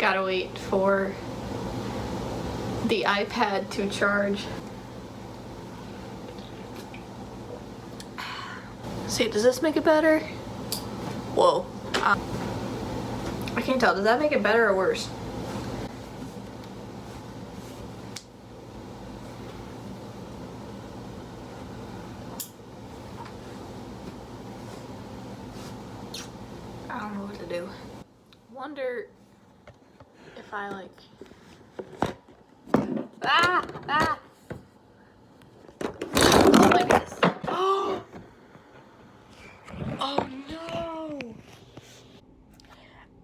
Gotta wait for the iPad to charge. See, does this make it better? Whoa. I can't tell. Does that make it better or worse? I don't know what to do. Wonder if I like... Ah! Oh my goodness. Oh no!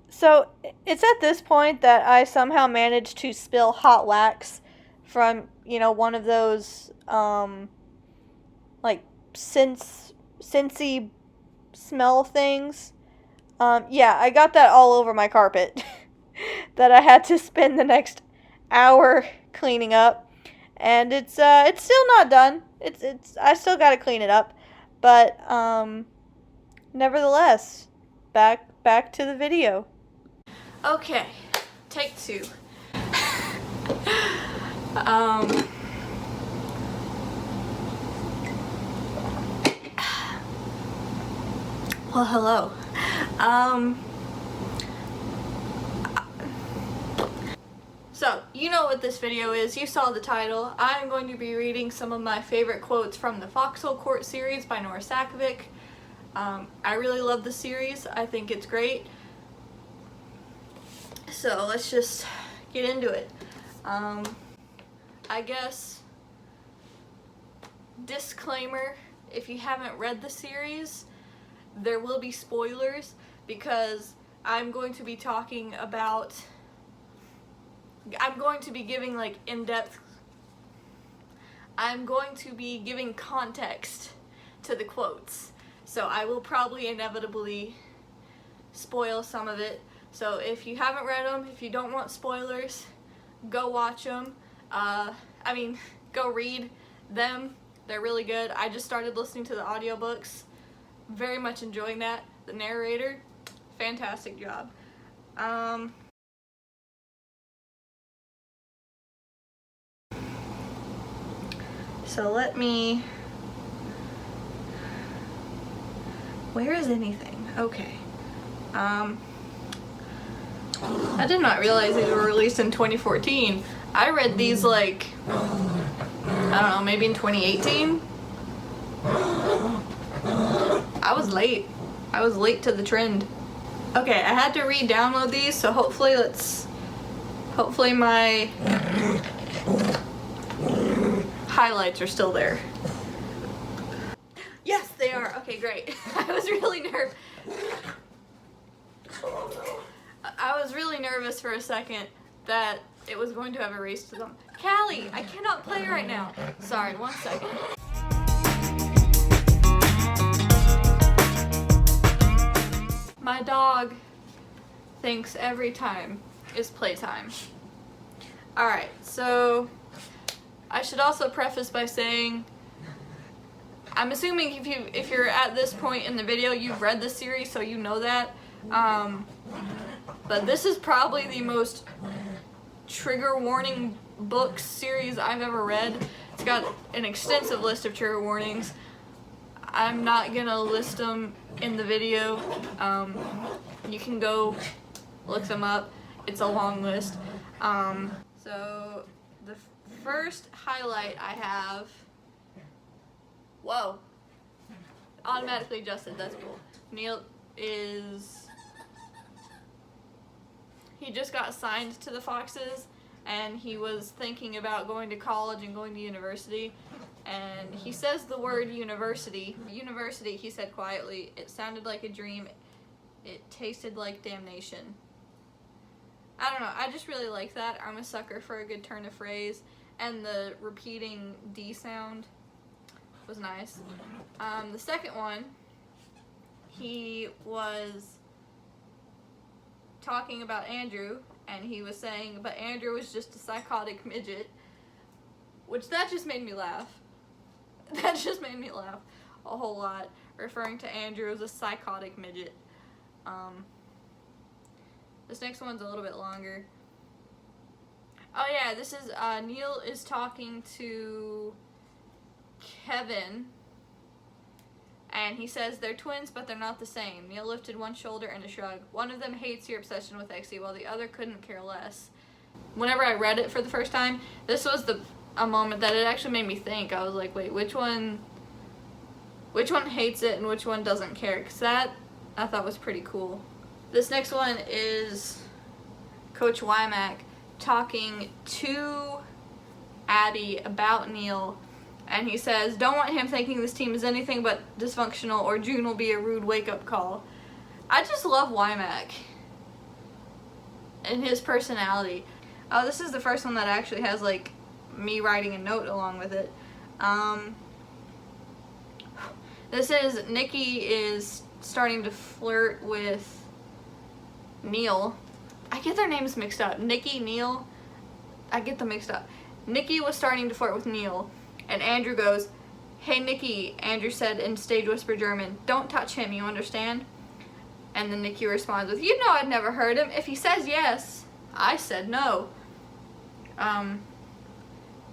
So it's at this point that I somehow managed to spill hot wax from, you know, one of those like Scentsy smell things. Yeah, I got that all over my carpet that I had to spend the next hour cleaning up, and it's still not done. I still got to clean it up, but nevertheless, back to the video. Okay, take two. Well, hello. So, you know what this video is. You saw the title. I'm going to be reading some of my favorite quotes from the Foxhole Court series by Nora Sakavic. I really love the series. I think it's great. So, let's just get into it. I guess, disclaimer, if you haven't read the series, there will be spoilers because I'm going to be talking about... I'm going to be giving like in-depth... I'm going to be giving context to the quotes. So I will probably inevitably spoil some of it. So if you haven't read them, if you don't want spoilers, go watch them. Go read them. They're really good. I just started listening to the audiobooks. Very much enjoying that. The narrator, fantastic job. So let me... Where is anything? Okay. I did not realize these were released in 2014. I read these like, I don't know, maybe in 2018? I was late. I was late to the trend. Okay, I had to re-download these, so hopefully my highlights are still there. Yes, they are. Okay, great. I was really nervous for a second that it was going to have erased them. Callie, I cannot play right now. Sorry, one second. My dog thinks every time is playtime. Alright, so I should also preface by saying, I'm assuming if you're at this point in the video, you've read the series, so you know that. But this is probably the most trigger warning book series I've ever read. It's got an extensive list of trigger warnings. I'm not gonna list them in the video. You can go look them up. It's a long list. So the first highlight I have... Whoa. Automatically adjusted, that's cool. Neil is... He just got assigned to the Foxes, and he was thinking about going to college and going to university. And he says the word university. University, he said quietly. It sounded like a dream. It tasted like damnation. I don't know, I just really like that. I'm a sucker for a good turn of phrase. And the repeating D sound was nice. The second one, he was talking about Andrew, and he was saying, but Andrew was just a psychotic midget, which that just made me laugh. That just made me laugh a whole lot, referring to Andrew as a psychotic midget. This next one's a little bit longer. Oh yeah, this is, Neil is talking to Kevin, and he says they're twins, but they're not the same. Neil lifted one shoulder and a shrug. One of them hates your obsession with Exie, while the other couldn't care less. Whenever I read it for the first time, this was a moment that it actually made me think. I was like, wait, which one hates it and which one doesn't care? Because that I thought was pretty cool. This next one is Coach Wymack talking to Addie about Neil, and he says, don't want him thinking this team is anything but dysfunctional or June will be a rude wake-up call. I just love Wymack and his personality. Oh, this is the first one that actually has like me writing a note along with it. This is Nikki is starting to flirt with Neil. I get their names mixed up. Nikki, Neil, I get them mixed up. Nikki was starting to flirt with Neil, and Andrew goes, hey Nikki, Andrew said in stage whisper German, don't touch him, you understand? And then Nikki responds with, you know I'd never hurt him. If he says yes, I said no.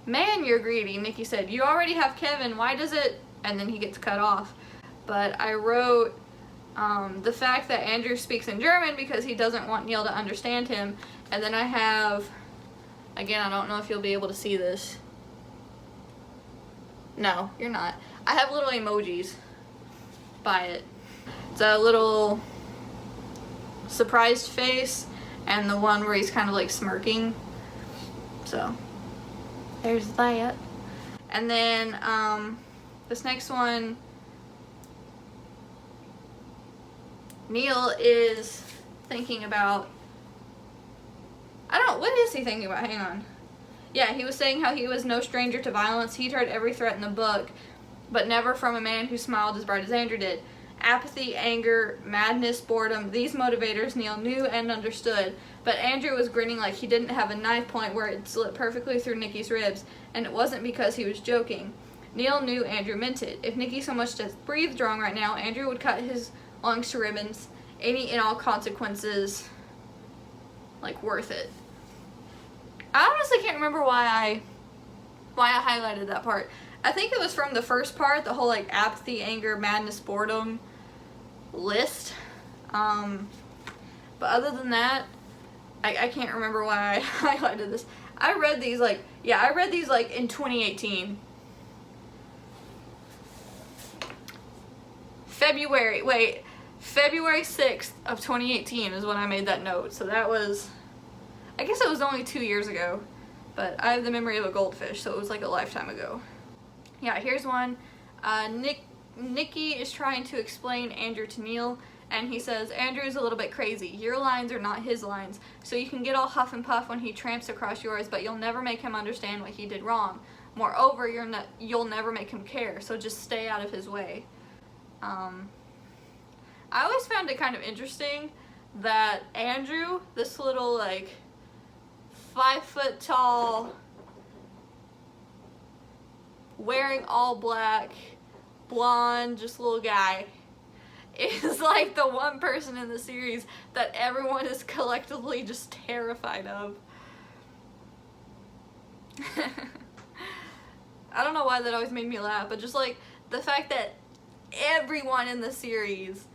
Man, you're greedy, Nikki said. You already have Kevin, why does it... And then he gets cut off. But I wrote the fact that Andrew speaks in German because he doesn't want Neil to understand him. And then I have, again, I don't know if you'll be able to see this. No, you're not. I have little emojis by it. It's a little surprised face and the one where he's kind of like smirking. So, there's that. And then, this next one, Neil is thinking about, I don't know, what is he thinking about? Hang on. Yeah, he was saying how he was no stranger to violence. He'd heard every threat in the book, but never from a man who smiled as bright as Andrew did. Apathy, anger, madness, boredom, these motivators Neil knew and understood, but Andrew was grinning like he didn't have a knife point where it slit perfectly through Nikki's ribs, and it wasn't because he was joking. Neil knew Andrew meant it. If Nikki so much as breathed wrong right now, Andrew would cut his lungs to ribbons, any and all consequences, like, worth it. I honestly can't remember why I highlighted that part. I think it was from the first part, the whole like apathy, anger, madness, boredom list. But other than that, I can't remember why I highlighted this. I read these like in 2018. February 6th of 2018 is when I made that note. So that was, I guess it was only 2 years ago, but I have the memory of a goldfish, so it was like a lifetime ago. Yeah, here's one. Nikki is trying to explain Andrew to Neil, and he says, Andrew's a little bit crazy. Your lines are not his lines, so you can get all huff and puff when he tramps across yours, but you'll never make him understand what he did wrong. Moreover, you'll never make him care, so just stay out of his way. I always found it kind of interesting that Andrew, this little like 5 foot tall, wearing all black, blonde, just little guy, is like the one person in the series that everyone is collectively just terrified of. I don't know why that always made me laugh, but just like the fact that everyone in the series,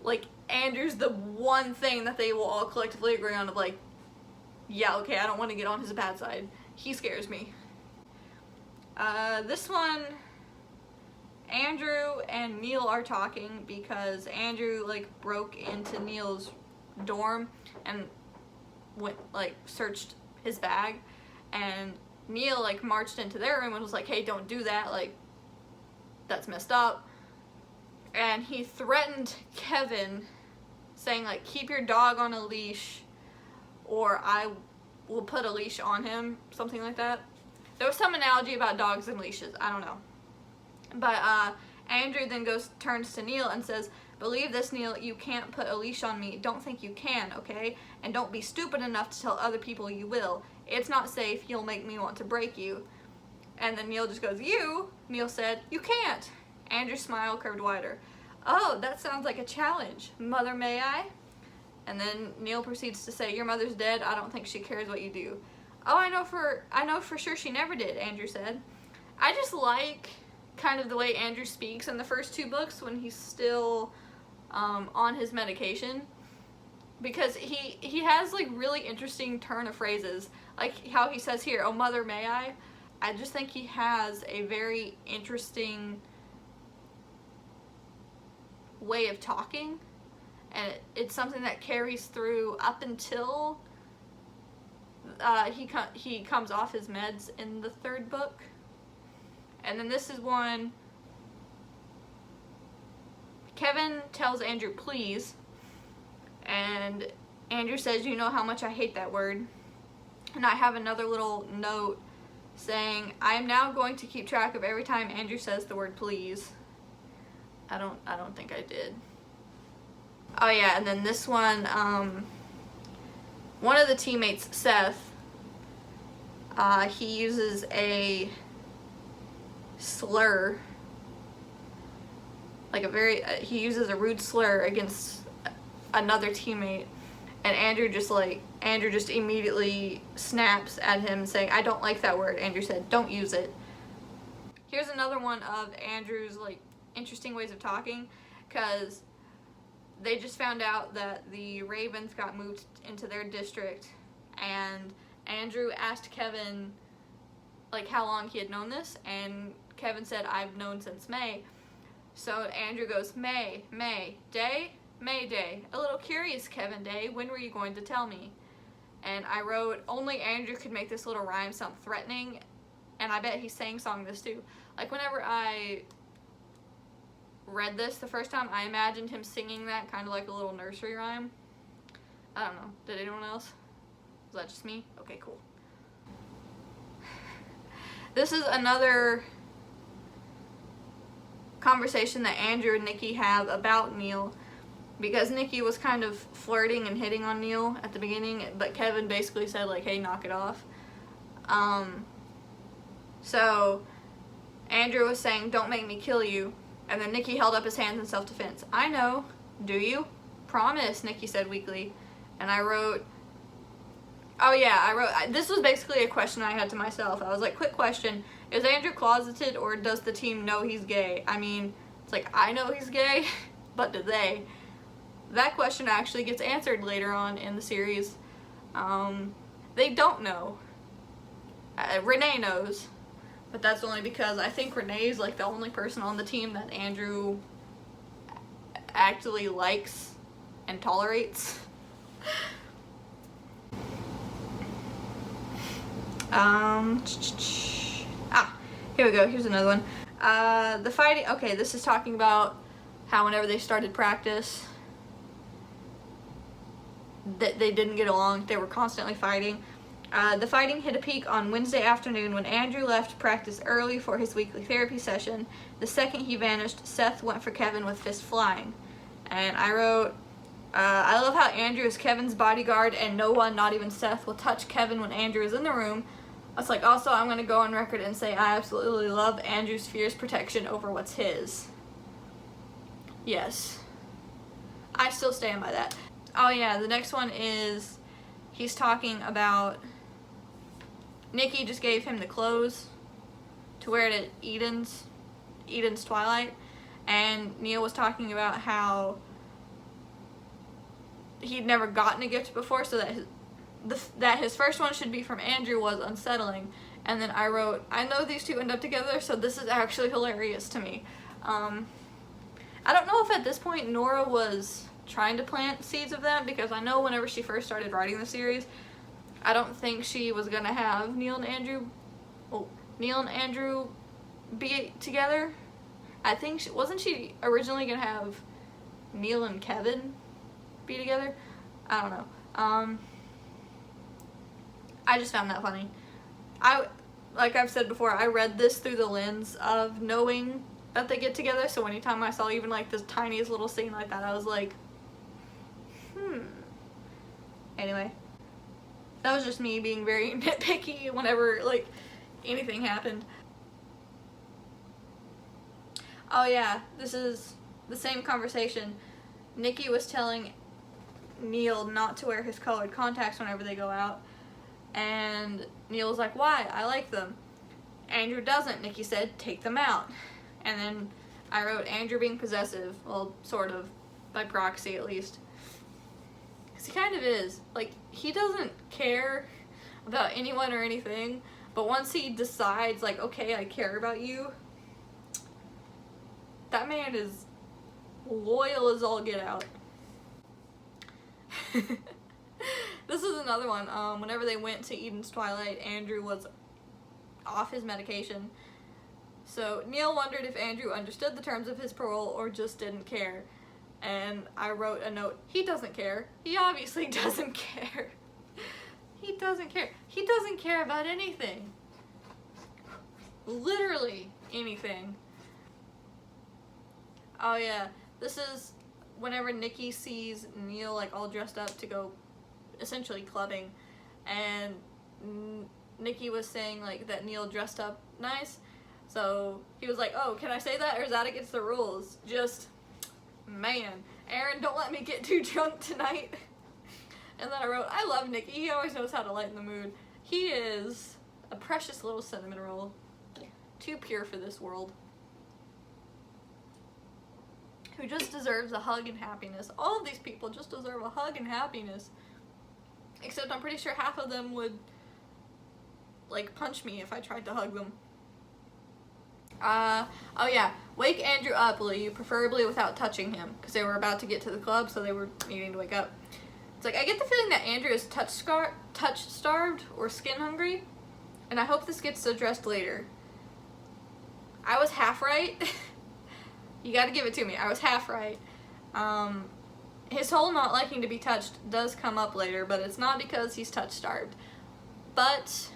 like, Andrew's the one thing that they will all collectively agree on of like, yeah, okay, I don't want to get on his bad side. He scares me. This one, Andrew and Neil are talking because Andrew like broke into Neil's dorm and went like searched his bag, and Neil like marched into their room and was like, hey, don't do that, like that's messed up. And he threatened Kevin, saying like, keep your dog on a leash or I will put a leash on him, something like that. There was some analogy about dogs and leashes, I don't know. But Andrew then turns to Neil and says, believe this, Neil, you can't put a leash on me. Don't think you can, okay? And don't be stupid enough to tell other people you will. It's not safe, you'll make me want to break you. And then Neil just goes, you? Neil said, you can't. Andrew's smile curved wider. Oh, that sounds like a challenge. Mother, may I? And then Neil proceeds to say, your mother's dead. I don't think she cares what you do. Oh, I know for sure she never did, Andrew said. I just like kind of the way Andrew speaks in the first 2 books when he's still on his medication, because he has like really interesting turn of phrases, like how he says here, oh mother may I just think he has a very interesting way of talking, and it's something that carries through up until he comes off his meds in the 3rd book. And then this is one, Kevin tells Andrew please, and Andrew says, you know how much I hate that word. And I have another little note saying, I am now going to keep track of every time Andrew says the word please. I don't think I did. Oh yeah, and then this one, one of the teammates, Seth, he uses a slur, like he uses a rude slur against another teammate, and Andrew just immediately snaps at him saying, I don't like that word. Andrew said, don't use it. Here's another one of Andrew's like interesting ways of talking, because they just found out that the Ravens got moved into their district, and Andrew asked Kevin like how long he had known this, and Kevin said, I've known since May. So Andrew goes, May Day, May Day. A little curious, Kevin Day, when were you going to tell me? And I wrote, only Andrew could make this little rhyme sound threatening, and I bet he sang-song this too. Like whenever I read this the first time, I imagined him singing that kind of like a little nursery rhyme. I don't know. Did anyone else? Was that just me? Okay, cool. This is another conversation that Andrew and Nikki have about Neil, because Nikki was kind of flirting and hitting on Neil at the beginning, but Kevin basically said like, hey, knock it off. So Andrew was saying, don't make me kill you, and then Nikki held up his hands in self-defense. I know. Do you? Promise, Nikki said weakly. And I wrote, this was basically a question I had to myself. I was like, quick question, is Andrew closeted, or does the team know he's gay? I mean, it's like, I know he's gay, but do they? That question actually gets answered later on in the series. They don't know. Renee knows, but that's only because I think Renee's like the only person on the team that Andrew actually likes and tolerates. Here we go. Here's another one. The fighting. Okay, this is talking about how whenever they started practice, that they didn't get along. They were constantly fighting. The fighting hit a peak on Wednesday afternoon when Andrew left practice early for his weekly therapy session. The second he vanished, Seth went for Kevin with fists flying. And I wrote, I love how Andrew is Kevin's bodyguard, and no one, not even Seth, will touch Kevin when Andrew is in the room. I was like, also, I'm going to go on record and say I absolutely love Andrew's fierce protection over what's his. Yes. I still stand by that. Oh yeah, the next one is, he's talking about, Nikki just gave him the clothes to wear at Eden's Twilight, and Neil was talking about how he'd never gotten a gift before, so that his first one should be from Andrew was unsettling. And then I wrote, I know these two end up together, so this is actually hilarious to me. I don't know if at this point Nora was trying to plant seeds of that, because I know whenever she first started writing the series, I don't think she was gonna have Neil and Andrew be together. I think wasn't she originally gonna have Neil and Kevin be together? I don't know. I just found that funny. Like I've said before, I read this through the lens of knowing that they get together, so anytime I saw even like this tiniest little scene like that, I was like, Anyway, that was just me being very nitpicky whenever like anything happened. Oh yeah, this is the same conversation. Nikki was telling Neil not to wear his colored contacts whenever they go out. And Neil's like, why? I like them. Andrew doesn't. Nikki said, take them out. And then I wrote Andrew being possessive. Well, sort of. By proxy, at least. Because he kind of is. Like, he doesn't care about anyone or anything. But once he decides, like, okay, I care about you, that man is loyal as all get out. This is another one. Whenever they went to Eden's Twilight, Andrew was off his medication. So Neil wondered if Andrew understood the terms of his parole or just didn't care. And I wrote a note, he doesn't care. He obviously doesn't care. He doesn't care. He doesn't care about anything. Literally anything. Oh yeah, this is whenever Nikki sees Neil like all dressed up to go essentially clubbing, and Nikki was saying like that Neil dressed up nice, so he was like, oh, can I say that or is that against the rules? Just, man, Aaron, don't let me get too drunk tonight. And then I wrote, I love Nikki, he always knows how to lighten the mood. He is a precious little cinnamon roll, too pure for this world, who just deserves a hug and happiness. All of these people just deserve a hug and happiness. Except I'm pretty sure half of them would, like, punch me if I tried to hug them. Oh yeah, wake Andrew up, will you? Preferably without touching him, because they were about to get to the club, so they were needing to wake up. It's like, I get the feeling that Andrew is touch-starved or skin-hungry, and I hope this gets addressed later. I was half right. You gotta give it to me. I was half right. His whole not liking to be touched does come up later, but it's not because he's touch-starved. But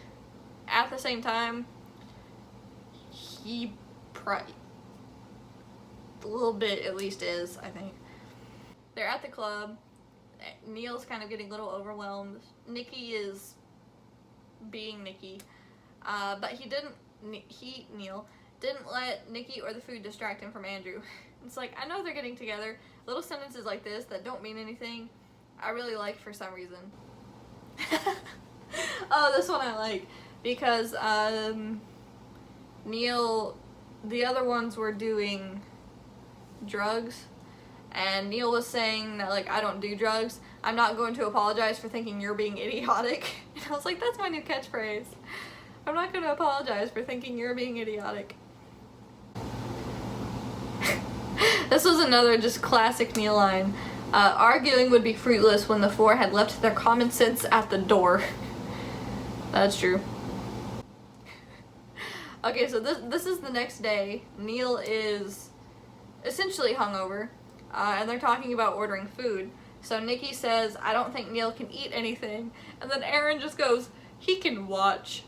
at the same time, he a little bit at least is, I think. They're at the club. Neil's kind of getting a little overwhelmed. Nikki is being Nikki. But Neil didn't let Nikki or the food distract him from Andrew. It's like, I know they're getting together. Little sentences like this that don't mean anything, I really like for some reason. Oh, this one I like. Because, Neil, the other ones were doing drugs. And Neil was saying that, like, I don't do drugs. I'm not going to apologize for thinking you're being idiotic. And I was like, that's my new catchphrase. I'm not going to apologize for thinking you're being idiotic. This was another just classic Neil line. Arguing would be fruitless when the four had left their common sense at the door. That's true. Okay, so this is the next day. Neil is essentially hungover, and they're talking about ordering food. So Nikki says, I don't think Neil can eat anything. And then Aaron just goes, he can watch.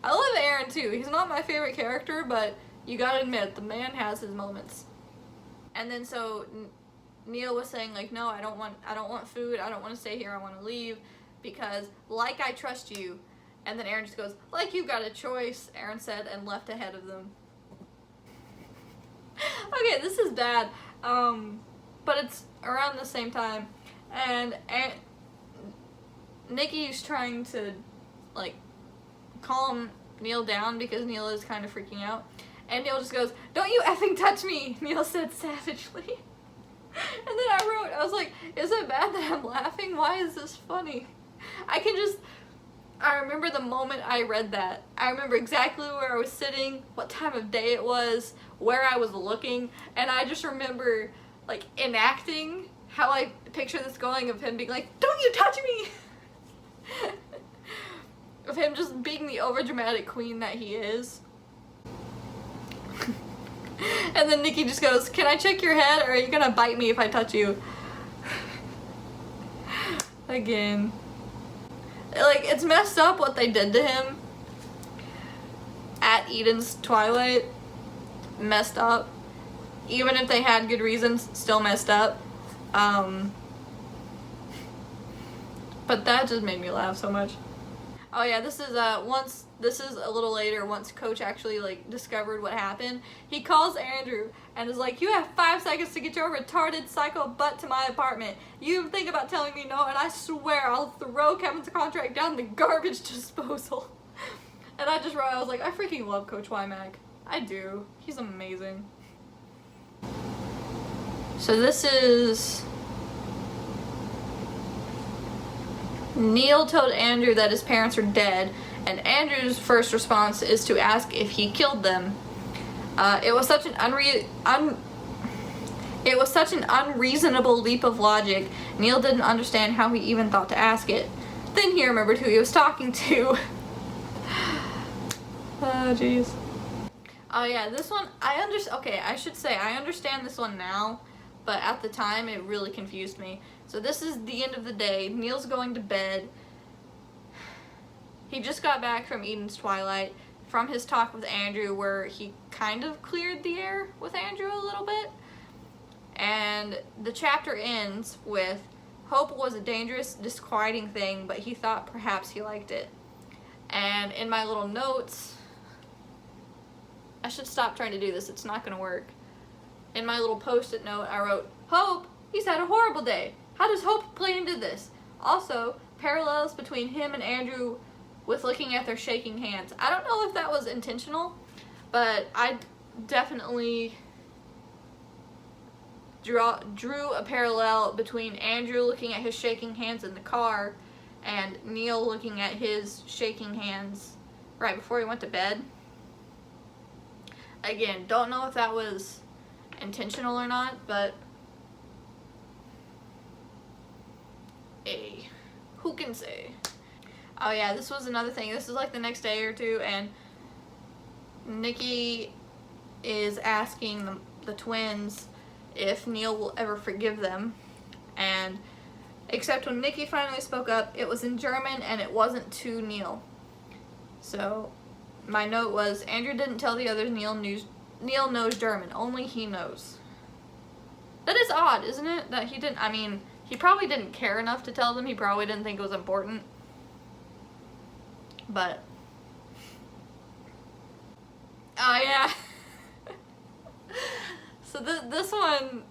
I love Aaron too. He's not my favorite character, but you gotta admit, the man has his moments. And then so Neil was saying like, no, I don't want food. I don't want to stay here. I want to leave because like I trust you. And then Aaron just goes, like you got a choice, Aaron said, and left ahead of them. Okay, this is bad. But it's around the same time. And Nikki's trying to like calm Neil down because Neil is kind of freaking out. And Neil just goes, don't you effing touch me, Neil said savagely. And then I was like, is it bad that I'm laughing? Why is this funny? I remember the moment I read that. I remember exactly where I was sitting, what time of day it was, where I was looking, and I just remember like enacting how I picture this going of him being like, don't you touch me! Of him just being the overdramatic queen that he is. And then Nikki just goes, can I check your head or are you gonna bite me if I touch you? Again. Like, it's messed up what they did to him at Eden's Twilight. Messed up. Even if they had good reasons, still messed up. But that just made me laugh so much. Oh yeah, this is once this is a little later, once Coach actually like discovered what happened. He calls Andrew and is like, "You have 5 seconds to get your retarded psycho butt to my apartment. You think about telling me no, and I swear I'll throw Kevin's contract down the garbage disposal." And I just wrote, I was like, I freaking love Coach Wymack. I do. He's amazing. So this is... Neil told Andrew that his parents are dead, and Andrew's first response is to ask if he killed them. It was such an unreasonable leap of logic. Neil didn't understand how he even thought to ask it. Then he remembered who he was talking to. Oh, jeez. Oh, yeah, this one, okay, I should say, I understand this one now, but at the time, it really confused me. So this is the end of the day. Neil's going to bed. He just got back from Eden's Twilight, from his talk with Andrew, where he kind of cleared the air with Andrew a little bit. And the chapter ends with, hope was a dangerous, disquieting thing, but he thought perhaps he liked it. And in my little notes, I should stop trying to do this, it's not going to work. In my little post-it note, I wrote, Hope, he's had a horrible day. How does Hope play into this? Also, parallels between him and Andrew with looking at their shaking hands. I don't know if that was intentional, but I definitely drew a parallel between Andrew looking at his shaking hands in the car and Neil looking at his shaking hands right before he went to bed. Again, don't know if that was intentional or not, but who can say? Oh yeah, this was another thing. This is like the next day or two, and Nikki is asking the twins if Neil will ever forgive them, and except when Nikki finally spoke up, it was in German and it wasn't to Neil. So my note was, Andrew didn't tell the others Neil knows German, only he knows. That is odd, isn't it? That he didn't, I mean, he probably didn't care enough to tell them, he probably didn't think it was important. But, oh yeah. So this one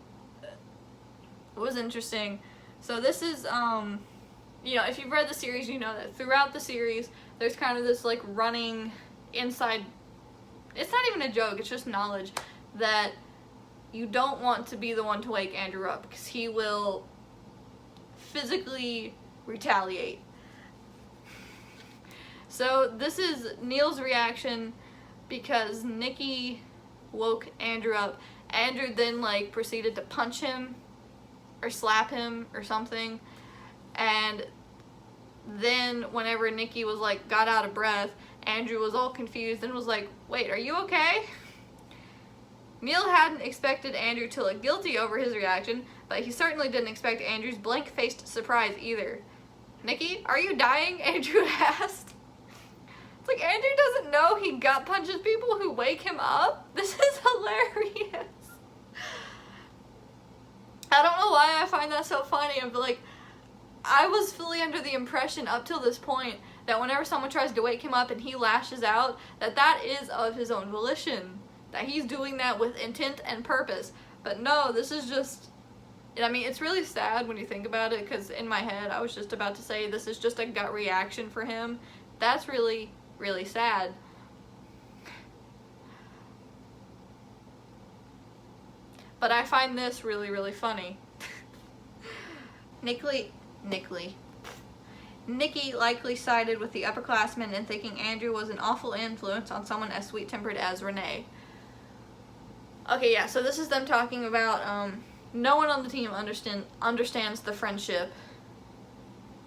was interesting. So this is, you know, if you've read the series, you know that throughout the series, there's kind of this like running inside, it's not even a joke, it's just knowledge, that you don't want to be the one to wake Andrew up, because he will physically retaliate. So this is Neil's reaction because Nikki woke Andrew up. Andrew then like proceeded to punch him or slap him or something, and then whenever Nikki was like got out of breath, Andrew was all confused and was like, wait, are you okay? Neil hadn't expected Andrew to look guilty over his reaction, but he certainly didn't expect Andrew's blank-faced surprise either. Nikki, are you dying? Andrew asked. It's like, Andrew doesn't know he gut punches people who wake him up? This is hilarious. I don't know why I find that so funny. I'm like, I was fully under the impression up till this point that whenever someone tries to wake him up and he lashes out, that is of his own volition. That he's doing that with intent and purpose. But no, this is just, I mean, it's really sad when you think about it, because in my head I was just about to say this is just a gut reaction for him. That's really, really sad. But I find this really, really funny. Nikki likely sided with the upperclassmen in thinking Andrew was an awful influence on someone as sweet-tempered as Renee. Okay, yeah, so this is them talking about no one on the team understands the friendship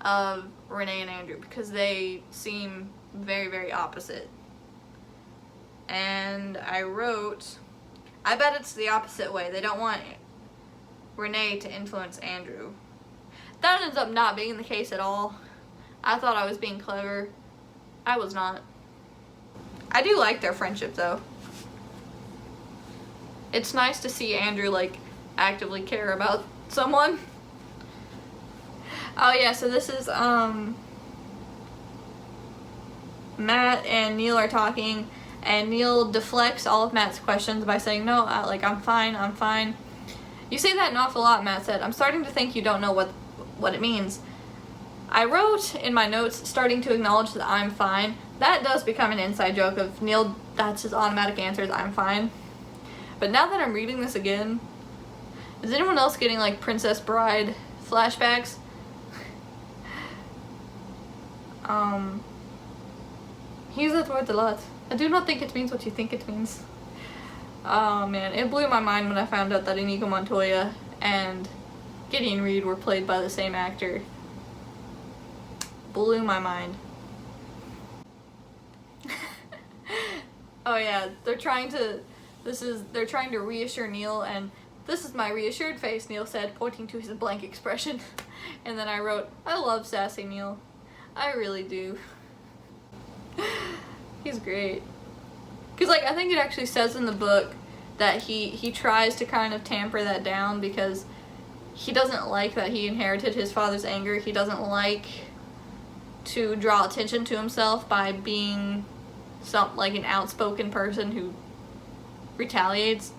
of Renee and Andrew because they seem very, very opposite. And I wrote, I bet it's the opposite way. They don't want Renee to influence Andrew. That ends up not being the case at all. I thought I was being clever. I was not. I do like their friendship though. It's nice to see Andrew like actively care about someone. Oh yeah, so this is Matt and Neil are talking, and Neil deflects all of Matt's questions by saying, no, I'm fine. You say that an awful lot, Matt said. I'm starting to think you don't know what it means. I wrote in my notes, starting to acknowledge that I'm fine. That does become an inside joke of Neil, that's his automatic answer is I'm fine. But now that I'm reading this again, is anyone else getting like Princess Bride flashbacks? He used that word a lot. I do not think it means what you think it means. Oh man, it blew my mind when I found out that Inigo Montoya and Gideon Reed were played by the same actor. Blew my mind. Oh yeah, they're trying to reassure Neil, and this is my reassured face, Neil said, pointing to his blank expression. And then I wrote, I love sassy Neil. I really do. He's great. Because I think it actually says in the book that he tries to kind of tamper that down because he doesn't like that he inherited his father's anger. He doesn't like to draw attention to himself by being an outspoken person who retaliates.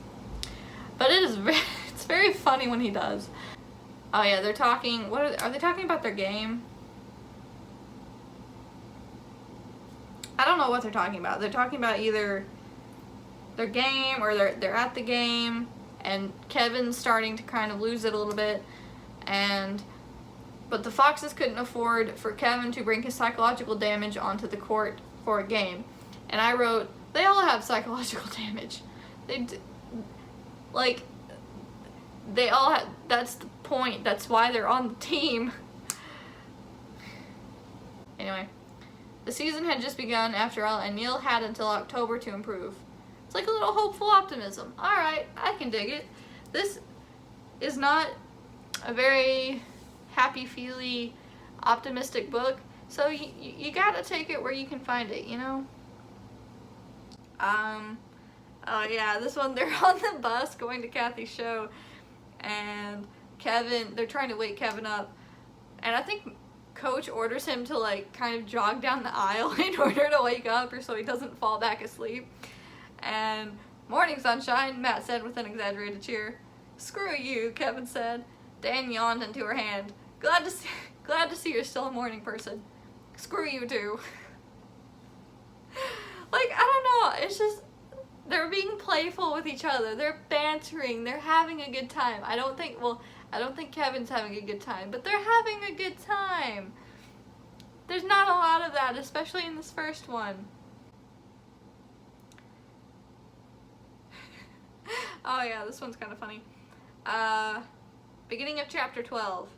But it's very funny when he does. Oh yeah, they're talking, are they talking about their game? I don't know what they're talking about. They're talking about either their game or they're at the game, and Kevin's starting to kind of lose it a little bit, but the Foxes couldn't afford for Kevin to bring his psychological damage onto the court for a game. And I wrote, they all have psychological damage. They all have, that's the point. That's why they're on the team. Anyway, the season had just begun after all, and Neil had until October to improve. It's like a little hopeful optimism. Alright, I can dig it. This is not a very happy-feely, optimistic book, so you gotta take it where you can find it, you know? Oh yeah, this one, they're on the bus going to Kathy's show, and they're trying to wake Kevin up, and I think Coach orders him to kind of jog down the aisle in order to wake up or so he doesn't fall back asleep. And morning sunshine, Matt said with an exaggerated cheer. Screw you, Kevin said. Dan yawned into her hand. Glad to see you're still a morning person. Screw you too. I don't know, it's just, they're being playful with each other. They're bantering, they're having a good time. I don't think Kevin's having a good time, but they're having a good time. There's not a lot of that, especially in this first one. Oh yeah, this one's kind of funny. Beginning of chapter 12.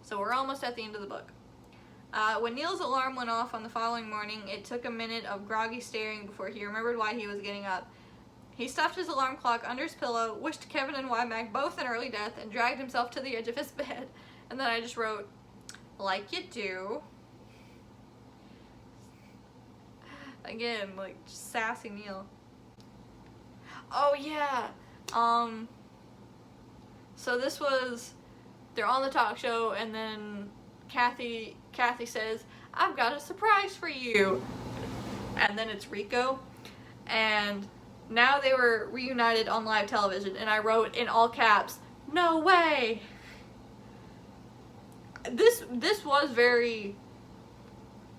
So we're almost at the end of the book. When Neil's alarm went off on the following morning, it took a minute of groggy staring before he remembered why he was getting up. He stuffed his alarm clock under his pillow, wished Kevin and Wymack both an early death, and dragged himself to the edge of his bed. And then I just wrote, like you do. Again, just sassy Neil. Oh yeah. So this was, they're on the talk show, and then Kathy says, I've got a surprise for you. And then it's Rico. And now they were reunited on live television, and I wrote in all caps, no way. This was very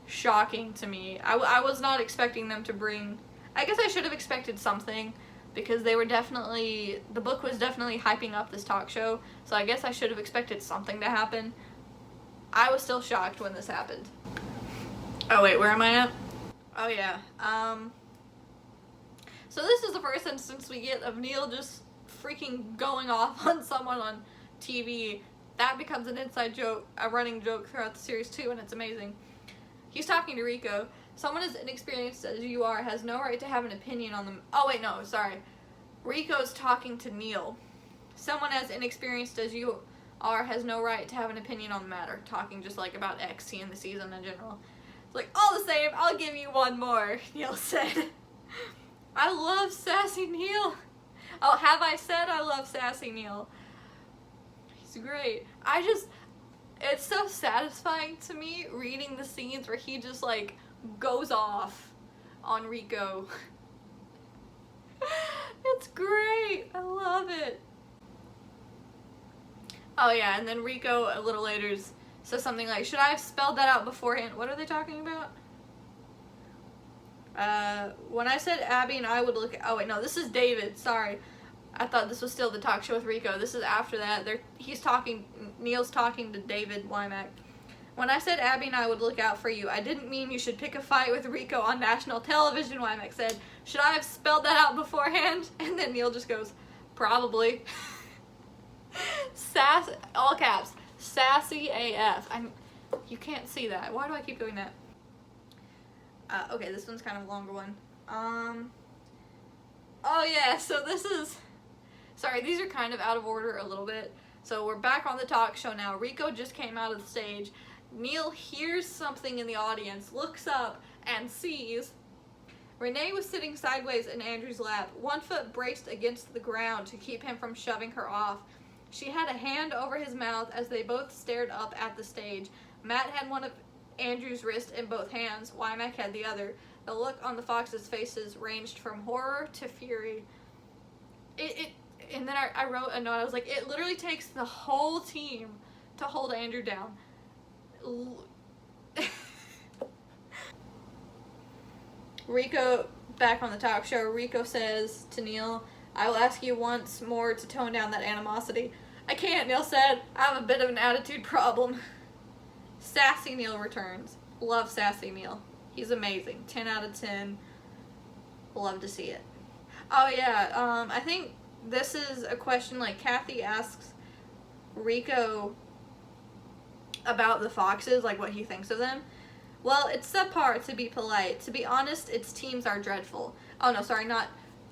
shocking to me. I was not expecting them to bring, I guess I should have expected something, because they were definitely, the book was definitely hyping up this talk show, so I guess I should have expected something to happen. I was still shocked when this happened. Oh wait, where am I at? Oh yeah, so this is the first instance we get of Neil just freaking going off on someone on TV. That becomes an inside joke, a running joke throughout the series too, and it's amazing. He's talking to Rico. Someone as inexperienced as you are has no right to have an opinion on them. Oh wait, no, sorry. Rico's talking to Neil. Someone as inexperienced as you are has no right to have an opinion on the matter. Talking just about XC and the season in general. It's all the same, I'll give you one more, Neil said. I love sassy Neil. Oh, have I said I love sassy Neil? He's great. it's so satisfying to me reading the scenes where he just goes off on Rico. It's great. I love it. Oh yeah, and then Rico a little later says something like, should I have spelled that out beforehand? What are they talking about? When I said Abby and I would look at, oh wait, no, this is David, sorry. I thought this was still the talk show with Rico. This is after that. Neil's talking to David Wymack. When I said Abby and I would look out for you, I didn't mean you should pick a fight with Rico on national television, Wymack said. Should I have spelled that out beforehand? And then Neil just goes, probably. All caps, sassy AF. You can't see that. Why do I keep doing that? Okay, this one's kind of a longer one. Oh yeah, so this is, sorry, these are kind of out of order a little bit. So we're back on the talk show now. Rico just came out of the stage. Neil hears something in the audience, looks up, and sees Renee was sitting sideways in Andrew's lap, one foot braced against the ground to keep him from shoving her off. She had a hand over his mouth as they both stared up at the stage. Matt had one of Andrew's wrist in both hands. Wymack had the other. The look on the Foxes' faces ranged from horror to fury. And then I wrote a note. I was like, it literally takes the whole team to hold Andrew down. Rico, back on the talk show, Rico says to Neil, I will ask you once more to tone down that animosity. I can't, Neil said. I have a bit of an attitude problem. Sassy Neil returns. Love Sassy Neil. He's amazing. 10 out of 10. Love to see it. Oh yeah, I think this is a question like Kathy asks Rico about the Foxes, like what he thinks of them. Well, it's subpar to be polite. To be honest, its teams are dreadful. Oh no, sorry, not.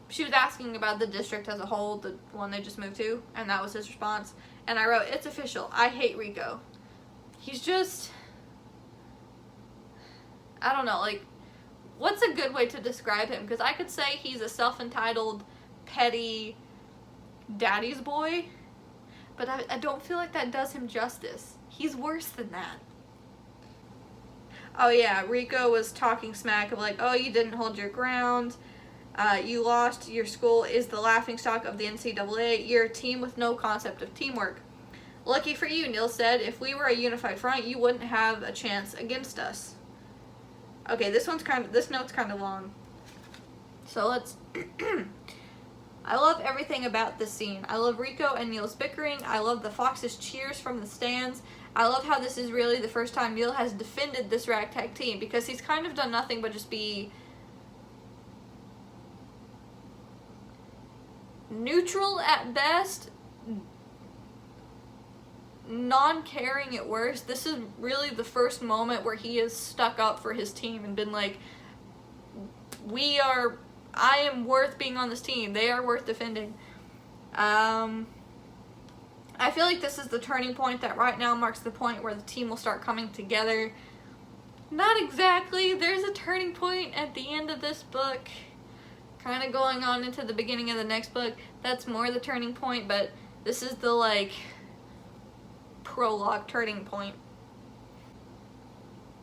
She was asking about the district as a whole, the one they just moved to, and that was his response. And I wrote, it's official. I hate Rico. He's just, I don't know, like, what's a good way to describe him? Because I could say he's a self-entitled, petty daddy's boy, but I don't feel like that does him justice. He's worse than that. Oh yeah, Rico was talking smack of like, oh, you didn't hold your ground. You lost. Your school is the laughingstock of the NCAA. You're a team with no concept of teamwork. Lucky for you, Neil said. If we were a unified front, you wouldn't have a chance against us. Okay, this note's kind of long. So let's I love everything about this scene. I love Rico and Neil's bickering. I love the Foxes' cheers from the stands. I love how this is really the first time Neil has defended this ragtag team, because he's kind of done nothing but just be neutral at best, non-caring at worst. This is really the first moment where he has stuck up for his team and been like, I am worth being on this team. They are worth defending. I feel like this is the turning point that right now marks the point where the team will start coming together. Not exactly. There's a turning point at the end of this book, kind of going on into the beginning of the next book. That's more the turning point, but this is the, like, prologue turning point.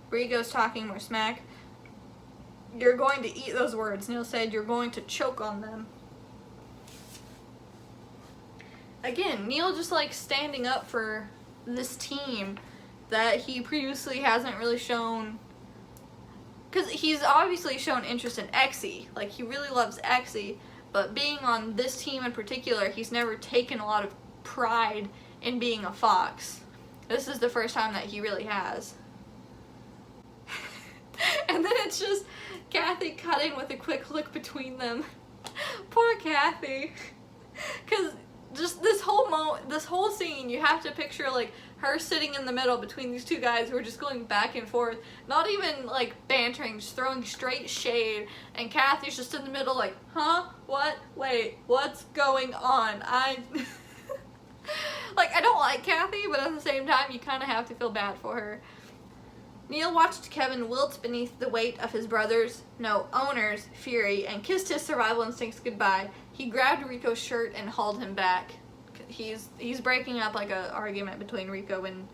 Rico's talking more smack. You're going to eat those words. Neil said you're going to choke on them. Again, Neil just like standing up for this team that he previously hasn't really shown, because he's obviously shown interest in Exie. Like, he really loves Exie, but being on this team in particular, he's never taken a lot of pride in being a Fox. This is the first time that he really has. And then it's just Kathy cutting with a quick look between them. Poor Kathy. Because just this whole scene, you have to picture like her sitting in the middle between these two guys who are just going back and forth, not even like bantering, just throwing straight shade, and Kathy's just in the middle like, huh? What? Wait, what's going on? Like, I don't like Kathy, but at the same time, you kind of have to feel bad for her. Neil watched Kevin wilt beneath the weight of his owner's fury, and kissed his survival instincts goodbye. He grabbed Rico's shirt and hauled him back. He's breaking up like an argument between Rico and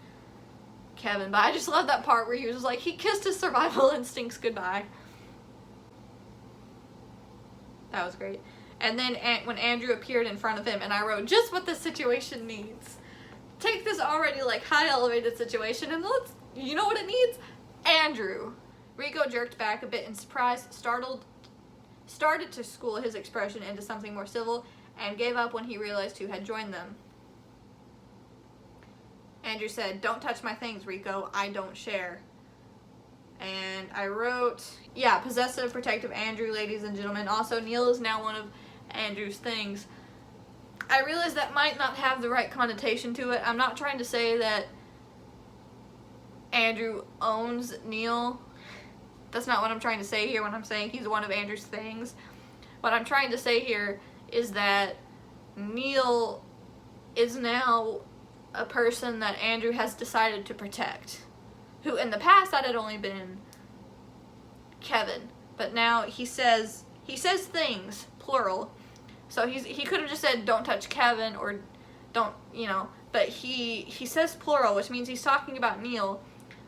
Kevin. But I just love that part where he was like, he kissed his survival instincts goodbye. That was great. And then when Andrew appeared in front of him, and I wrote, just what this situation needs. Take this already like high elevated situation and let's, you know what it needs? Andrew. Rico jerked back a bit in surprise, started to school his expression into something more civil, and gave up when he realized who had joined them. Andrew said, don't touch my things, Rico. I don't share. And I wrote, yeah, possessive, protective Andrew, ladies and gentlemen. Also, Neil is now one of Andrew's things. I realize that might not have the right connotation to it. I'm not trying to say that Andrew owns Neil. That's not what I'm trying to say here when I'm saying he's one of Andrew's things. What I'm trying to say here is that Neil is now a person that Andrew has decided to protect. Who in the past that had only been Kevin. But now he says things, plural. So he could have just said don't touch Kevin or don't, you know, but he says plural, which means he's talking about Neil,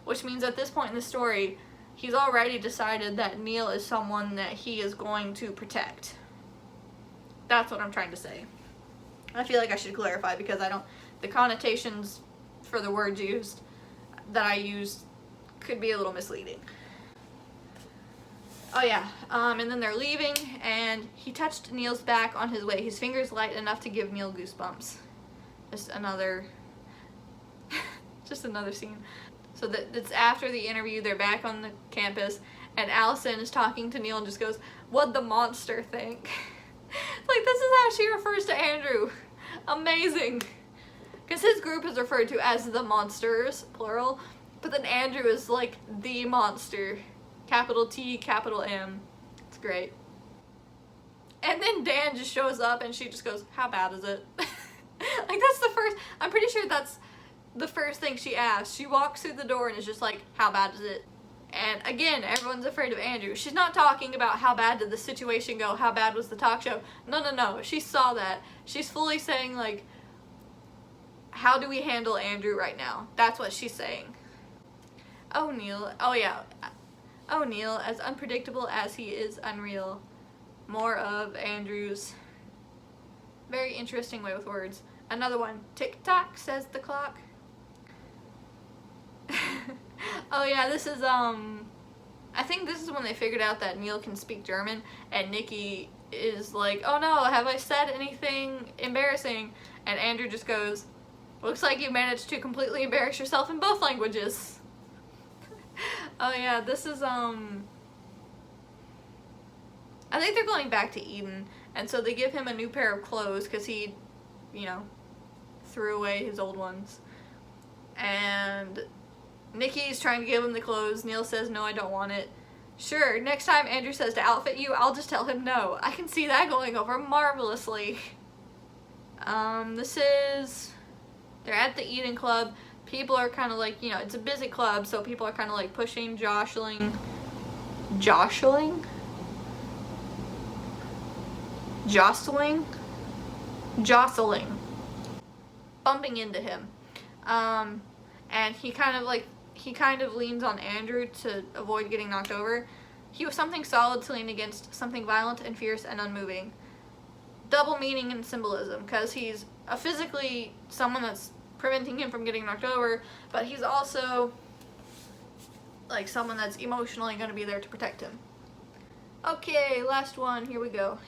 which means at this point in the story he's already decided that Neil is someone that he is going to protect. That's what I'm trying to say. I feel like I should clarify because the connotations for the words used that I used could be a little misleading. Oh yeah, and then they're leaving, and he touched Neil's back on his way. His fingers light enough to give Neil goosebumps. Just another scene. So that's after the interview, they're back on the campus, and Allison is talking to Neil and just goes, what'd the monster think? Like, this is how she refers to Andrew. Amazing. Because his group is referred to as the monsters, plural, but then Andrew is like the monster. Capital T, capital M. It's great. And then Dan just shows up and she just goes, how bad is it? Like, that's the first, I'm pretty sure that's the first thing she asks. She walks through the door and is just like, how bad is it? And again, everyone's afraid of Andrew. She's not talking about how bad did the situation go, how bad was the talk show. No. She saw that. She's fully saying, like, how do we handle Andrew right now? That's what she's saying. Oh, Neil. Oh, yeah. Oh, Neil, as unpredictable as he is unreal. More of Andrew's very interesting way with words. Another one. Tick-tock, says the clock. Oh, yeah, this is, I think this is when they figured out that Neil can speak German, and Nikki is like, oh no, have I said anything embarrassing? And Andrew just goes, looks like you managed to completely embarrass yourself in both languages. Oh yeah, this is, I think they're going back to Eden, and so they give him a new pair of clothes because he, you know, threw away his old ones. And Nikki's trying to give him the clothes. Neil says, no, I don't want it. Sure, next time Andrew says to outfit you, I'll just tell him no. I can see that going over marvelously. They're at the Eden Club. People are kind of like, you know, it's a busy club, so people are kind of like pushing, jostling, bumping into him. And he kind of leans on Andrew to avoid getting knocked over. He was something solid to lean against, something violent and fierce and unmoving. Double meaning and symbolism, because he's physically someone that's preventing him from getting knocked over, but he's also like someone that's emotionally going to be there to protect him. Okay, last one, here we go.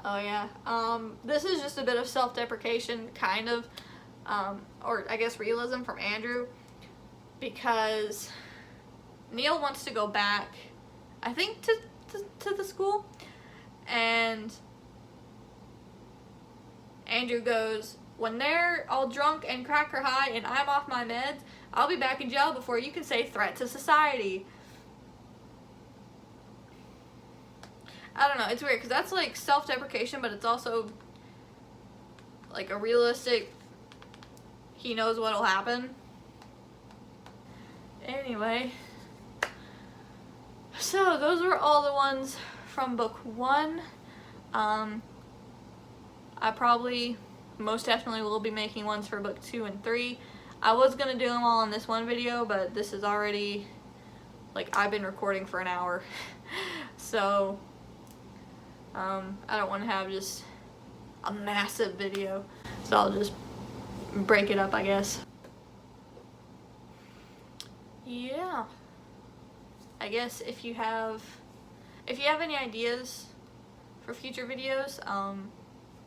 Oh yeah, this is just a bit of self-deprecation, kind of, or I guess realism from Andrew, because Neil wants to go back, I think, to the school, and Andrew goes, when they're all drunk and cracker high and I'm off my meds, I'll be back in jail before you can say threat to society. I don't know, it's weird, because that's like self-deprecation, but it's also like a realistic, he knows what'll happen. Anyway, so those were all the ones from book 1. I probably most definitely will be making ones for book 2 and 3. I was gonna do them all in this one video, but this is already, like, I've been recording for an hour. So, I don't want to have just a massive video. So I'll just break it up, I guess. Yeah. I guess if you have any ideas for future videos,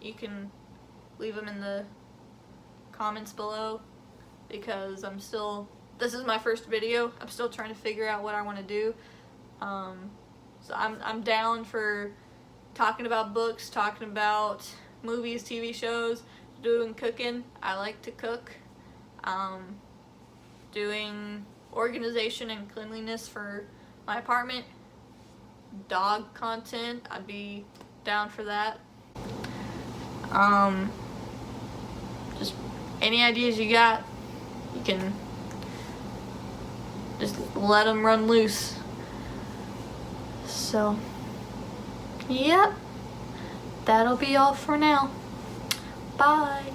you can leave them in the comments below, because this is my first video. I'm still trying to figure out what I want to do. So I'm down for talking about books, talking about movies, TV shows, doing cooking. I like to cook. Doing organization and cleanliness for my apartment. Dog content, I'd be down for that. Just any ideas you got, you can just let them run loose. So, yep, that'll be all for now. Bye.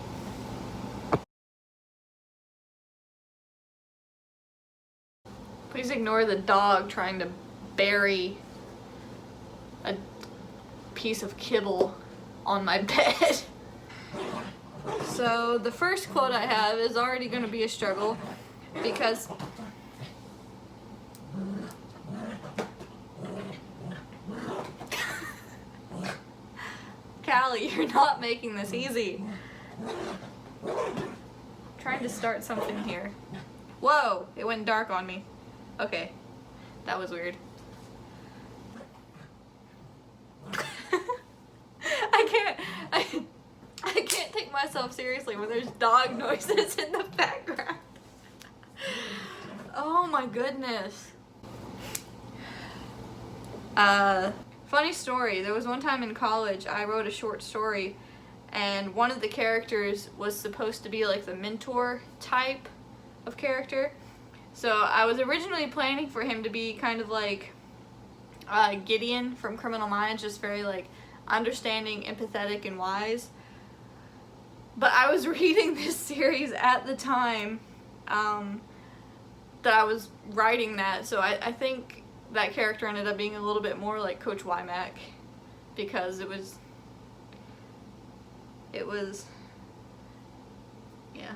Please ignore the dog trying to bury a piece of kibble on my bed. So the first quote I have is already going to be a struggle, because Callie, you're not making this easy. I'm trying to start something here. Whoa, it went dark on me. Okay, that was weird. I can't take myself seriously when there's dog noises in the background. Oh my goodness. Funny story, there was one time in college I wrote a short story, and one of the characters was supposed to be like the mentor type of character. So I was originally planning for him to be kind of like Gideon from Criminal Minds, just very like understanding, empathetic, and wise. But I was reading this series at the time that I was writing that, so I think that character ended up being a little bit more like Coach Wymack, because it was yeah.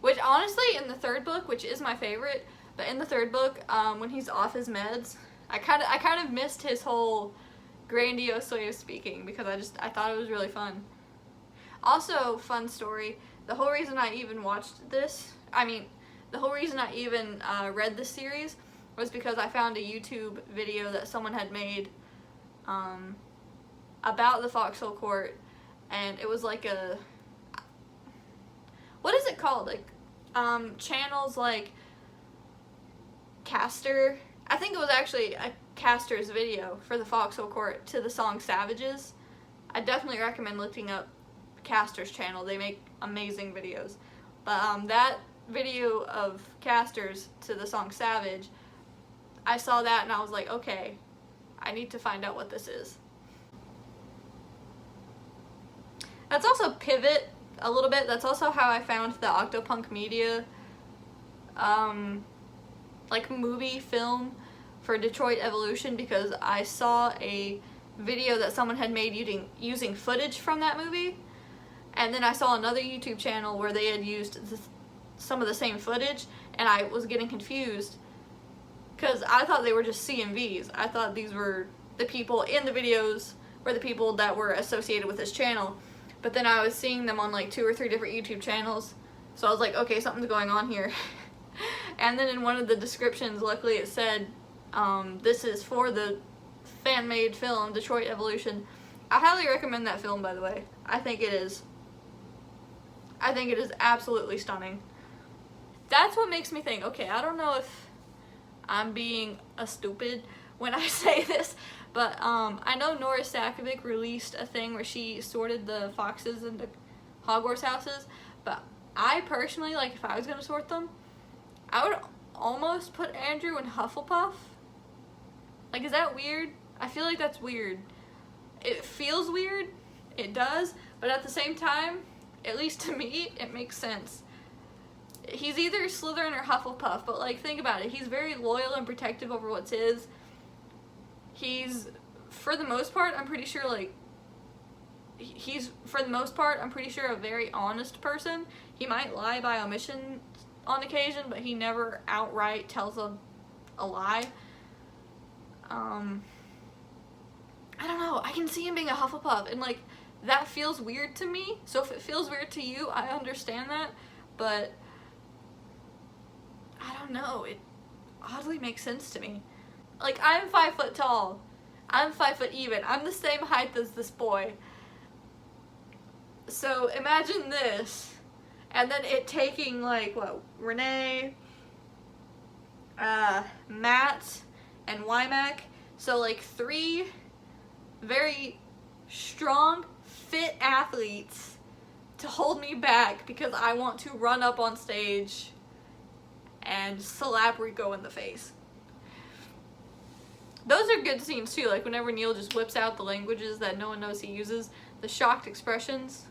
Which honestly, in the third book, which is my favorite, but in the third book, when he's off his meds, I kind of missed his whole grandiose way of speaking, because I thought it was really fun. Also, fun story, the whole reason I even watched this, the whole reason I even read this series was because I found a YouTube video that someone had made about the Foxhole Court, and it was like a, what is it called, like channels like Caster, I think it was actually a Caster's video for the Foxhole Court to the song Savages. I definitely recommend looking up Caster's channel, they make amazing videos. But that video of Caster's to the song Savage, I saw that and I was like, okay, I need to find out what this is. That's also pivot a little bit. That's also how I found the Octopunk Media like movie film for Detroit Evolution, because I saw a video that someone had made using footage from that movie, and then I saw another YouTube channel where they had used some of the same footage, and I was getting confused because I thought they were just CMVs. I thought these were the people in the videos were the people that were associated with this channel, but then I was seeing them on like 2 or 3 different YouTube channels, so I was like, okay, something's going on here. And then in one of the descriptions, luckily it said, this is for the fan-made film Detroit Evolution. I highly recommend that film, by the way. I think it is absolutely stunning. That's what makes me think, okay, I don't know if I'm being a stupid when I say this, but I know Nora Sakavic released a thing where she sorted the foxes into Hogwarts houses, but I personally, like, if I was going to sort them, I would almost put Andrew in Hufflepuff. Like, is that weird? I feel like that's weird. It feels weird, it does, but at the same time, at least to me, it makes sense. He's either Slytherin or Hufflepuff, but like, think about it. He's very loyal and protective over what's his. He's, for the most part, I'm pretty sure, like, a very honest person. He might lie by omission on occasion, but he never outright tells a lie. I don't know, I can see him being a Hufflepuff, and like, that feels weird to me. So if it feels weird to you, I understand that, but I don't know, it oddly makes sense to me. Like, I'm 5 foot tall. I'm 5 foot even. I'm the same height as this boy. So imagine this, and then it taking like, what, Renee, Matt, and Wymack. So like 3 very strong, fit athletes to hold me back because I want to run up on stage and slap Rico in the face. Those are good scenes too, like whenever Neil just whips out the languages that no one knows he uses, the shocked expressions.